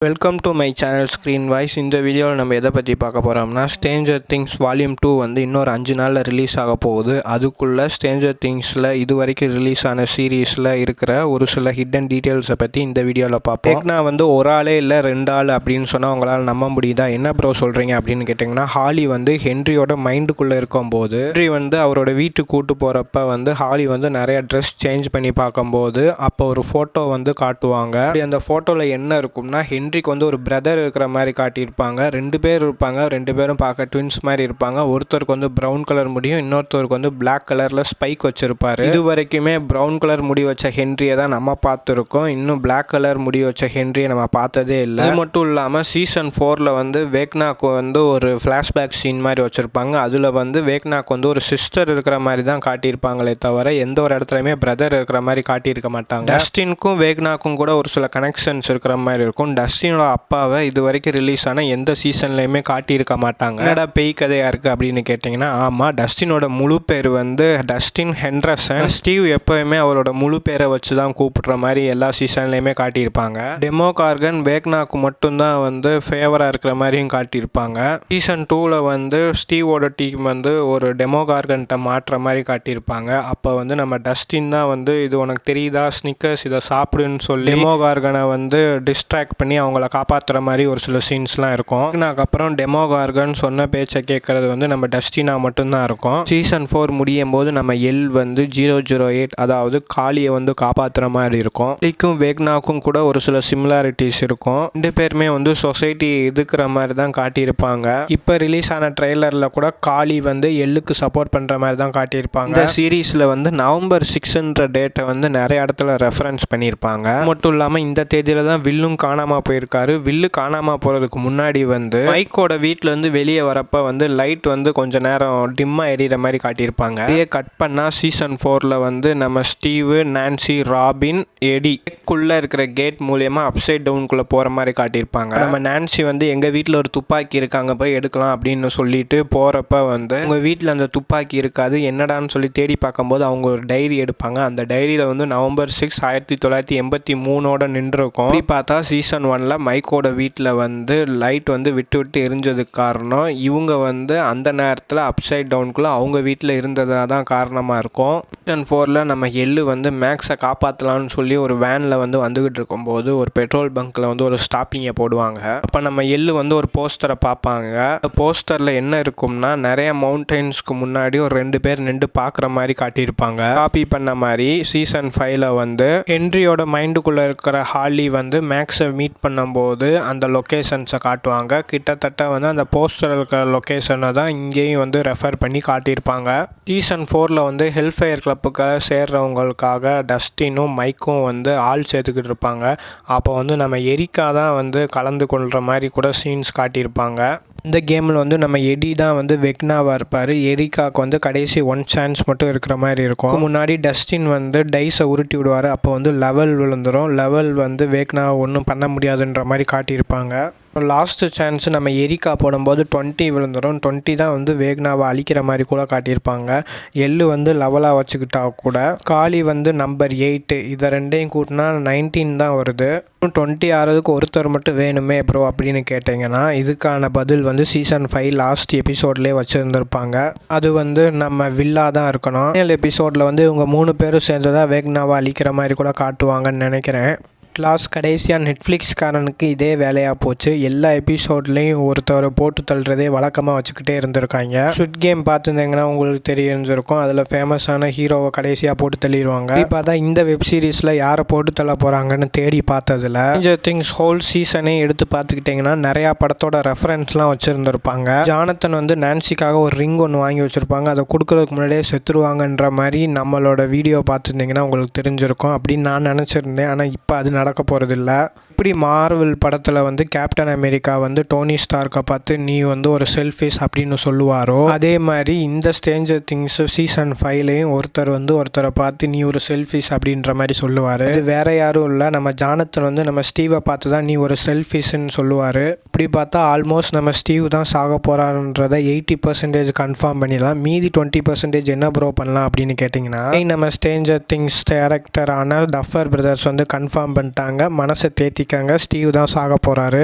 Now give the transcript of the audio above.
Welcome to my channel screen voice. இந்த வீடியோவில் நம்ம எதை பற்றி பார்க்க போகிறோம்னா, ஸ்ட்ரேஞ்சர் திங்ஸ் வால்யூம் 2 வந்து இன்னொரு 5 நாளில் ரிலீஸ் ஆக போகுது. அதுக்குள்ளே ஸ்ட்ரேஞ்சர் திங்ஸில் இது வரைக்கும் ரிலீஸ் ஆன சீரீஸில் இருக்கிற ஒரு சில ஹிடன் டீட்டெயில்ஸை பற்றி இந்த வீடியோவில் பார்ப்போம். நான் வந்து ஒரு ஆளே இல்லை 2 ஆள் அப்படின்னு சொன்னால் உங்களால் நம்ப முடியுதா? என்ன ப்ரோ சொல்கிறீங்க அப்படின்னு கேட்டிங்கன்னா, ஹாலி வந்து ஹென்ரியோட மைண்டுக்குள்ளே இருக்கும்போது ஹென்ரி வந்து அவரோட வீட்டுக்கு கூட்டு போகிறப்ப வந்து ஹாலி வந்து நிறைய ட்ரெஸ் சேஞ்ச் பண்ணி பார்க்கும்போது அப்போ ஒரு ஃபோட்டோ வந்து காட்டுவாங்க. அந்த ஃபோட்டோவில் என்ன இருக்கும்னா, ஹென்ரிக்கு வந்து ஒரு பிரதர் இருக்கிற மாதிரி காட்டியிருப்பாங்க. 2 பேர் இருப்பாங்க. 2 பேரும் பார்க்க ட்வின்ஸ் மாதிரி இருப்பாங்க. ஒருத்தருக்கு வந்து ப்ரௌன் கலர் முடியும், இன்னொருத்தருக்கு வந்து பிளாக் கலரில் ஸ்பைக் வச்சுருப்பாரு. இது வரைக்குமே ப்ரௌன் கலர் முடி வச்ச ஹென்ரியை தான் நம்ம பார்த்துருக்கோம். இன்னும் பிளாக் கலர் முடி வச்ச ஹென்ரியை நம்ம பார்த்ததே இல்லை. அது மட்டும் இல்லாமல் சீசன் 4ல் வந்து வேக்னாக்கு வந்து ஒரு ஃப்ளாஷ்பேக் சீன் மாதிரி வச்சுருப்பாங்க. அதில் வந்து வேக்னாக்கு வந்து ஒரு சிஸ்டர் இருக்கிற மாதிரி தான் காட்டியிருப்பாங்களே தவிர எந்த ஒரு இடத்துலையுமே பிரதர் இருக்கிற மாதிரி காட்டியிருக்க மாட்டாங்க. டஸ்டினுக்கும் வேக்னாக்கும் கூட ஒரு சில கனெக்ஷன்ஸ் இருக்கிற மாதிரி இருக்கும். டஸ்டினோட அப்பாவை இது வரைக்கும் ரிலீஸ் ஆன எந்த சீசன்லையுமே காட்டியிருக்க மாட்டாங்க. என்னடா பேய் கதையாக இருக்குது அப்படின்னு கேட்டிங்கன்னா, ஆமாம், டஸ்டினோட முழு பேர் வந்து டஸ்டின் ஹெண்டர்சன். ஸ்டீவ் எப்போவுமே அவரோட முழு பேரை வச்சு தான் கூப்பிடுற மாதிரி எல்லா சீசன்லையுமே காட்டியிருப்பாங்க. டெமோகார்கன் வேக்னாக்கு மட்டும்தான் வந்து ஃபேவராக இருக்கிற மாதிரியும் காட்டியிருப்பாங்க. சீசன் 2ல் வந்து ஸ்டீவோட டீம் வந்து ஒரு டெமோகார்கன்ட்ட மாற்றுற மாதிரி காட்டியிருப்பாங்க. அப்போ வந்து நம்ம டஸ்டின் தான் வந்து இது உனக்கு தெரியுதா, ஸ்னிக்கர்ஸ் இதை சாப்பிடுன்னு சொல்லி டெமோகார்கனை வந்து டிஸ்ட்ராக்ட் பண்ணி அவங்கள காப்பாற்றுற மாதிரி ஒரு சில சீன்ஸ்லாம் இருக்கும். அதுக்கப்புறம் டெமோகார்கன் சொன்ன பேச்சை கேட்கறது வந்து நம்ம டஸ்டினா மட்டும்தான் இருக்கும். சீசன் 4 முடியும் போது நம்ம எல் வந்து 008 அதாவது காளியை வந்து காப்பாற்றுற மாதிரி இருக்கும். லிக்கும் வேக்னாக்கும் கூட ஒரு சில சிமிலாரிட்டிஸ் இருக்கும். 2 பேருமே வந்து சொசைட்டி எதுக்குற மாதிரி தான் காட்டியிருப்பாங்க. இப்போ ரிலீஸ் ஆன ட்ரெய்லரில் கூட காளி வந்து எல்லுக்கு சப்போர்ட் பண்ணுற மாதிரி தான் காட்டியிருப்பாங்க. இந்த சீரீஸில் வந்து நவம்பர் 6ன்ற டேட்டை வந்து நிறைய இடத்துல ரெஃபரன்ஸ் பண்ணியிருப்பாங்க. மட்டும் இல்லாமல் இந்த தேதியில தான் வில்லும் காணாமல் போயிருக்காரு. வில்லு காணாமல் போகிறதுக்கு முன்னாடி வந்து மைக்கோட வீட்டில் வந்து வெளியே வரப்போ வந்து லைட் வந்து கொஞ்ச நேரம் டிம்மாக எரியிற மாதிரி காட்டியிருப்பாங்க. அப்படியே கட் பண்ணால் சீசன் 4ல் வந்து நம்ம ஸ்டீவு, நான்சி, ராபின், எடிக்குள்ளே இருக்கிற கேட் மூலயமா அப்சைட் டவுனுக்குள்ளே போகிற மாதிரி காட்டியிருப்பாங்க. நம்ம நான்சி வந்து எங்கள் வீட்டில் ஒரு துப்பாக்கி இருக்காங்க, போய் எடுக்கலாம் அப்படின்னு சொல்லிட்டு போகிறப்ப வந்து உங்கள் வீட்டில் அந்த துப்பாக்கி இருக்காது, என்னடான்னு சொல்லி தேடி பார்க்கும்போது அவங்க ஒரு டைரி எடுப்பாங்க. அந்த டைரியில் வந்து நவம்பர் 6 1983 நின்றுருக்கும். அப்படி பார்த்தா சீசன் 1ல் மைக்கோட வீட்டில் வந்து லைட் வந்து விட்டு எரிஞ்சதுக்கு காரணம் இவங்க வந்து அந்த நேரத்தில் அப்சைட் டவுனுக்குள்ளே அவங்க வீட்டில் இருந்ததாக தான் காரணமாக இருக்கும். சீசன் 4ல் நம்ம எள்ளு வந்து மேக்ஸை காப்பாற்றலான்னு சொல்லி ஒரு வேனில் வந்து வந்துக்கிட்டு இருக்கும்போது ஒரு பெட்ரோல் பங்க்கில் வந்து ஒரு ஸ்டாப்பிங்கை போடுவாங்க. அப்போ நம்ம எள்ளு வந்து ஒரு போஸ்டரை பார்ப்பாங்க. போஸ்டரில் என்ன இருக்கும்னா, நிறைய மவுண்டெயின்ஸ்க்கு முன்னாடி ஒரு 2 பேர் நின்று பார்க்குற மாதிரி காட்டியிருப்பாங்க. காப்பி பண்ண மாதிரி சீசன் 5ல் வந்து ஹென்ரியோட மைண்டுக்குள்ளே இருக்கிற ஹாலி வந்து மேக்ஸை மீட் பண்ணும்போது அந்த லொக்கேஷன்ஸை காட்டுவாங்க. கிட்டத்தட்ட வந்து அந்த போஸ்டர் இருக்கிற லொக்கேஷனை தான் இங்கேயும் வந்து ரெஃபர் பண்ணி காட்டியிருப்பாங்க. சீசன் 4ல் வந்து ஹெல்ஃபயர் கிளப்புக்காக சேர்றவங்களுக்காக டஸ்டினும் மைக்கும் வந்து ஆள் சேர்த்துக்கிட்டு இருப்பாங்க. அப்போ வந்து நம்ம எரிக்கா தான் வந்து கலந்து கொள்கிற மாதிரி கூட சீன்ஸ் காட்டியிருப்பாங்க. இந்த கேமில் வந்து நம்ம எடி தான் வந்து வெக்னாவாக இருப்பார். எரிக்காவுக்கு வந்து கடைசி 1 சான்ஸ் மட்டும் இருக்கிற மாதிரி இருக்கும். முன்னாடி டஸ்டின் வந்து டைஸை உருட்டி விடுவார். அப்போ வந்து லெவல் விழுந்துடும். லெவல் வந்து வேக்னாவை ஒன்றும் பண்ண முடியாதுன்ற மாதிரி காட்டியிருப்பாங்க. லாஸ்ட்டு சான்ஸ் நம்ம எரிக்கா போடும்போது 20 விழுந்துடும். 20 தான் வந்து வேக்னாவை அழிக்கிற மாதிரி கூட காட்டியிருப்பாங்க. எள்ளு வந்து லெவலாக வச்சுக்கிட்டா கூட காளி வந்து நம்பர் 8 இதை 2ஐயும் கூட்டினா 19 தான் வருது. 20 ஆறதுக்கு ஒருத்தர் மட்டும் வேணுமே ப்ரோ அப்படின்னு கேட்டிங்கன்னா, இதுக்கான பதில் வந்து சீசன் 5 லாஸ்ட் எபிசோட்லேயே வச்சுருந்துருப்பாங்க. அது வந்து நம்ம வில்லா தான் இருக்கணும். எபிசோடில் வந்து இவங்க 3 பேரும் சேர்ந்து தான் வேக்னாவை அழிக்கிற மாதிரி கூட காட்டுவாங்கன்னு நினைக்கிறேன். கடைசியாக நெட்ஃப்ளிக்ஸ்காரனுக்கு இதே வேலையாக போச்சு. எல்லா எபிசோட்லேயும் ஒருத்தரை போட்டு தள்ளுறதே வழக்கமாக வச்சுக்கிட்டே இருந்திருக்காங்க. ஸ்குவிட் கேம் பார்த்துருந்தீங்கன்னா உங்களுக்கு தெரிஞ்சிருக்கும். அதில் ஃபேமஸான ஹீரோவை கடைசியாக போட்டு தள்ளிடுவாங்க. பார்த்தா இந்த வெப் சீரிஸில் யாரை போட்டு தள்ள போகிறாங்கன்னு தேடி பார்த்ததில் ஸ்ட்ரேஞ்சர் திங்ஸ் ஹோல் சீசனே எடுத்து பார்த்துக்கிட்டிங்கன்னா நிறையா படத்தோட ரெஃபரன்ஸ்லாம் வச்சுருந்துருப்பாங்க. ஜானத்தன் வந்து நான்சிக்காக ஒரு ரிங் ஒன்று வாங்கி வச்சுருப்பாங்க. அதை கொடுக்குறதுக்கு முன்னாடியே செத்துருவாங்கன்ற மாதிரி நம்மளோட வீடியோ பார்த்துருந்தீங்கன்னா உங்களுக்கு தெரிஞ்சிருக்கும் அப்படின்னு நான் நினச்சிருந்தேன். ஆனால் இப்போ அது நடக்க போகிறதில்ல. இப்படி மார்வல் படத்தில் வந்து கேப்டன் அமெரிக்கா வந்து டோனி ஸ்டார்க்கை பார்த்து நீ வந்து ஒரு செல்ஃபிஷ் அப்படின்னு சொல்லுவாரோ, அதே மாதிரி இந்த ஸ்ட்ரேஞ்சர் திங்ஸ் சீசன் 5லையும் ஒருத்தரை பார்த்து நீ ஒரு செல்ஃபிஷ் அப்படின்ற மாதிரி சொல்லுவார். இது வேற யாரும் இல்லை, நம்ம ஜானத்தன் வந்து நம்ம ஸ்டீவை பார்த்து தான் நீ ஒரு செல்ஃபிஷ்ன்னு சொல்லுவார். இப்படி பார்த்தா ஆல்மோஸ்ட் நம்ம ஸ்டீவ் தான் சாக போகிறான்றதை 80% கன்ஃபார்ம் பண்ணிடலாம். மீதி 20% என்ன ப்ரோ பண்ணலாம் அப்படின்னு கேட்டிங்கன்னா, நம்ம ஸ்ட்ரேஞ்சர் திங்ஸ் டைரக்டரான டஃபர் பிரதர்ஸ் வந்து கன்ஃபார்ம் பண்ணிட்டாங்க. மனசை தேத்தி காமிக்காங்க. ஸ்டீவ் தான் சாக போகிறாரு.